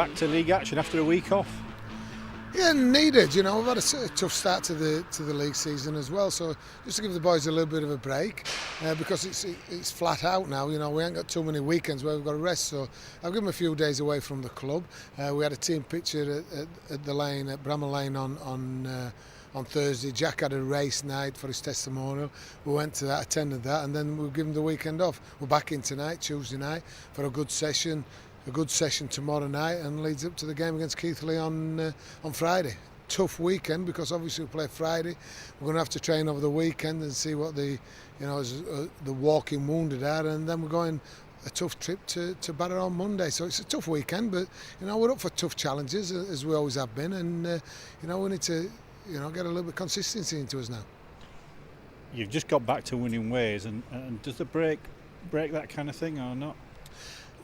back to league action after a week off? Yeah, needed. We've had a tough start to the league season as well. So just to give the boys a little bit of a break, because it's flat out now. We ain't got too many weekends where we've got to rest. So I'll give them a few days away from the club. We had a team picture at the lane at Bramall Lane on Thursday. Jack had a race night for his testimonial. We went to that, attended that, and then we'll give him the weekend off. We're back in tonight, Tuesday night, for a good session tomorrow night, and leads up to the game against Keighley on Friday. Tough weekend because obviously we play Friday. We're going to have to train over the weekend and see what the walking wounded are, and then we're going a tough trip to Barrow on Monday. So it's a tough weekend, but we're up for tough challenges as we always have been, and we need to get a little bit of consistency into us now. You've just got back to winning ways, and does the break that kind of thing or not?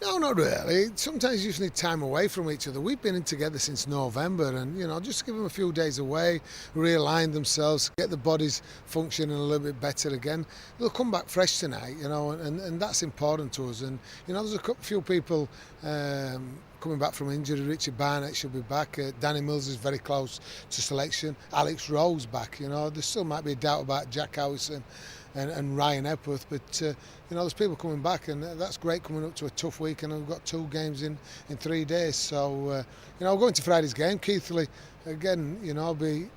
No, not really. Sometimes you just need time away from each other. We've been in together since November, and just give them a few days away, realign themselves, get the bodies functioning a little bit better again. They'll come back fresh tonight, and that's important to us. And there's a few people coming back from injury. Richard Barnett should be back. Danny Mills is very close to selection. Alex Rowe's back. There still might be a doubt about Jack Howison and Ryan Epworth, but there's people coming back, and that's great coming up to a tough week, and we've got 2 games in 3 days. So we're going to Friday's game. Keighley again, will be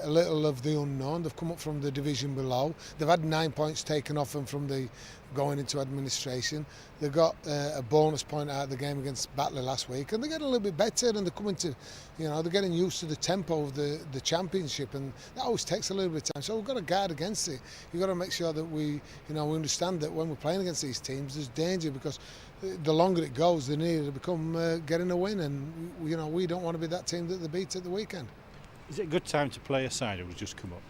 a little of the unknown. They've come up from the division below. They've had 9 points taken off them from the going into administration. They got a bonus point out of the game against Batley last week, and they're getting a little bit better, and they're coming to, they're getting used to the tempo of the championship, and that always takes a little bit of time. So we've got to guard against it. You've got to make sure that we understand that when we're playing against these teams, there's danger, because the longer it goes, the nearer to become getting a win, and we don't want to be that team that they beat at the weekend. Is it a good time to play a side who's just come up?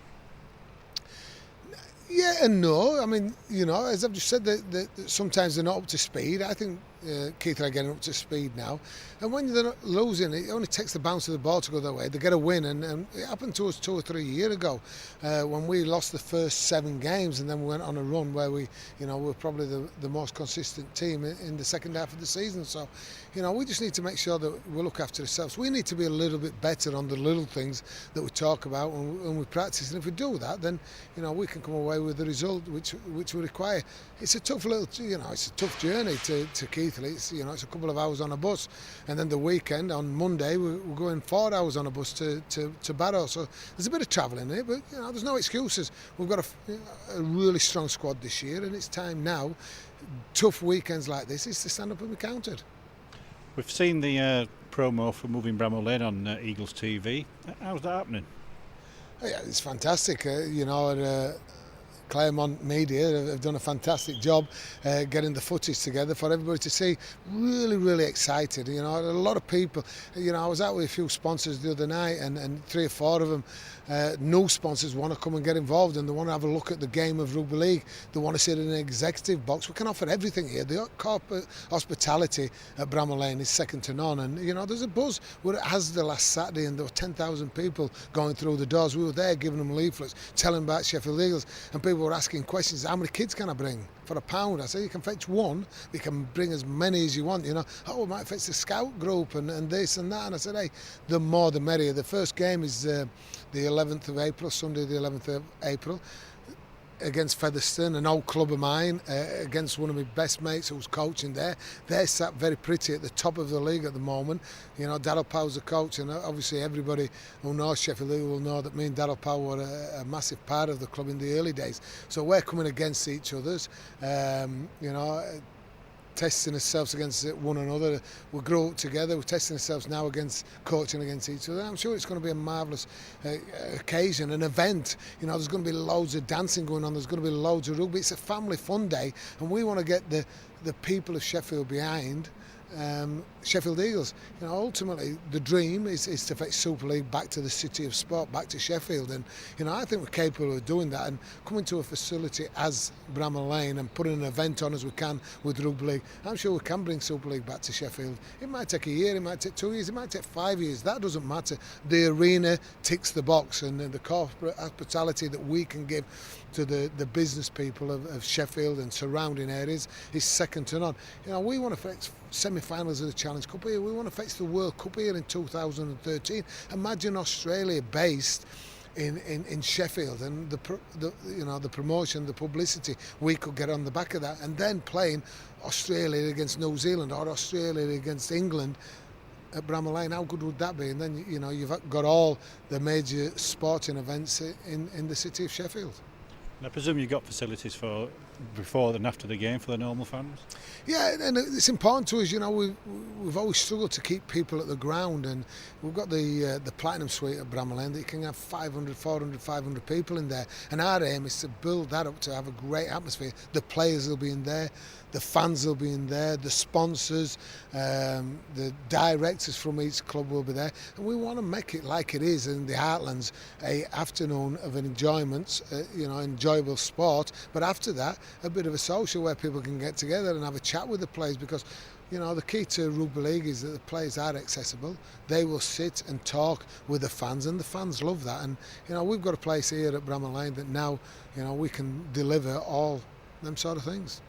Yeah and no. I mean, as I've just said, that sometimes they're not up to speed. I think Keighley are getting up to speed now. And when they're not losing, it only takes the bounce of the ball to go their way. They get a win, and it happened to us 2 or 3 years ago when we lost the first 7 games, and then we went on a run where we were probably the most consistent team in the second half of the season. So, we just need to make sure that we look after ourselves. We need to be a little bit better on the little things that we talk about and we practice. And if we do that, then we can come away with the result which we require. It's a tough it's a tough journey to Keighley. It's it's a couple of hours on a bus, and then the weekend on Monday we're going 4 hours on a bus to Barrow. So there's a bit of travelling in it, but there's no excuses. We've got a really strong squad this year, and it's time now. Tough weekends like this is to stand up and be counted. We've seen the promo for moving Bramall Lane on Eagles TV. How's that happening? Yeah, it's fantastic. Claremont Media have done a fantastic job getting the footage together for everybody to see. Really, really excited. A lot of people. I was out with a few sponsors the other night, and 3 or 4 of them, new sponsors, want to come and get involved, and they want to have a look at the game of rugby league. They want to sit in an executive box. We can offer everything here. The corporate hospitality at Bramall Lane is second to none, and there's a buzz. We're at Asda last Saturday, and there were 10,000 people going through the doors. We were there giving them leaflets, telling about Sheffield Eagles, and people were asking questions. How many kids can I bring for £1? I said, you can fetch 1, but you can bring as many as you want. We might fetch the scout group and this and that. And I said, hey, the more the merrier. The first game is the 11th of April, Sunday the 11th of April, against Featherstone, an old club of mine, against one of my best mates who's coaching there. They're sat very pretty at the top of the league at the moment. Daryl Powell's the coach, and obviously everybody who knows Sheffield League will know that me and Daryl Powell were a massive part of the club in the early days. So we're coming against each other's, testing ourselves against one another. We grow up together. We're testing ourselves now against coaching against each other. I'm sure it's going to be a marvellous occasion, an event. There's going to be loads of dancing going on. There's going to be loads of rugby. It's a family fun day, and we want to get the people of Sheffield behind Sheffield Eagles. Ultimately the dream is to fetch Super League back to the city of sport, back to Sheffield, and I think we're capable of doing that, and coming to a facility as Bramall Lane and putting an event on as we can with Rugby League. I'm sure we can bring Super League back to Sheffield. It might take a year, it might take 2 years, it might take 5 years. That doesn't matter. The arena ticks the box, and the corporate hospitality that we can give to the business people of Sheffield and surrounding areas is second to none. We want to fetch semi-finals of the Challenge Cup here. We want to face the World Cup here in 2013. Imagine Australia based in Sheffield, and the promotion, the publicity we could get on the back of that, and then playing Australia against New Zealand or Australia against England at Bramall Lane. How good would that be? And then you've got all the major sporting events in the city of Sheffield. And I presume you've got facilities for before and after the game for the normal fans? Yeah, and it's important to us. We've always struggled to keep people at the ground, and we've got the Platinum Suite at Bramall Lane that you can have 500, 400, 500 people in there. And our aim is to build that up to have a great atmosphere. The players will be in there, the fans will be in there, the sponsors, the directors from each club will be there, and we want to make it like it is in the Heartlands, a afternoon of an enjoyment, enjoyable sport. But after that, a bit of a social where people can get together and have a chat with the players, because the key to rugby league is that the players are accessible. They will sit and talk with the fans, and the fans love that. And we've got a place here at Bramall Lane that now we can deliver all them sort of things.